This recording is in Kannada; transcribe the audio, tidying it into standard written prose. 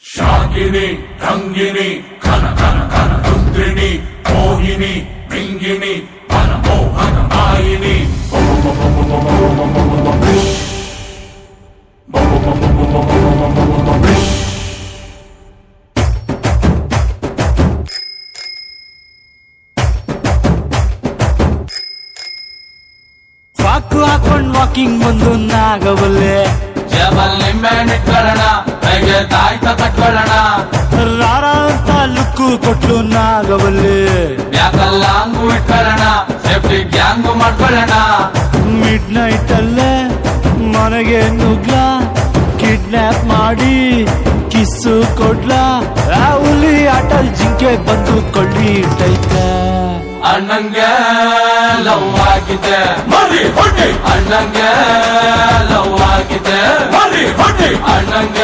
ಶಾಕಿನಿ ರಂಗಿನಿ ಘನ ಘನ ಘನ ರುದ್ರಿಣಿ ಮೋಹಿನಿ ಮಿಂಗಿನಿ ಮನ ಮೋಹನ ಮಾಯಿನಿ ಸಾಕು ಹಾಕೊಂಡ್ ವಾಕಿಂಗ್ ಬಂದು ನಾಗವಲ್ಲೆ ಜಬಲ್ ನಿಂಬೆ ಇಟ್ಕೊಳ್ಳೋಣ ಕೈಗೆ ತಾಯ್ತ ಕಟ್ಕೊಳ್ಳೋಣ ರಾರ ಅಂತ ಲುಕ್ಕು ಕೊಟ್ಲು ನಾಗವಲ್ಲೆ ಬ್ಯಾಕಲ್ಲ ಹಂಗು ಇಟ್ಕೊಳ್ಳೋಣ ಸೇಫ್ಟಿ ಗ್ಯಾಂಗು ಮಾಡ್ಕೊಳ್ಳೋಣ ಮಿಡ್ ನೈಟ್ ಅಲ್ಲೇ ಮನೆಗೆ ನುಗ್ಲ ಕಿಡ್ನಾಪ್ ಮಾಡಿ ಕಿಸ್ಸು ಕೊಡ್ಲ ಆ ಹುಲಿ ಆಟಲ್ ಜಿಂಕೆ ಬಂದು ಕೊಳ್ಳಿ ಇಟ್ಟೈತೆ ಅಣ್ಣಂಗೆ ಲವ್ ಆಗಿದೆ ಮರಿ ಹೊಡಿ ಅಣ್ಣಂಗೆ ಲವ್ ಆಗಿದೆ ಮರಿ ಹೊಡಿ ಅಣ್ಣಂಗೆ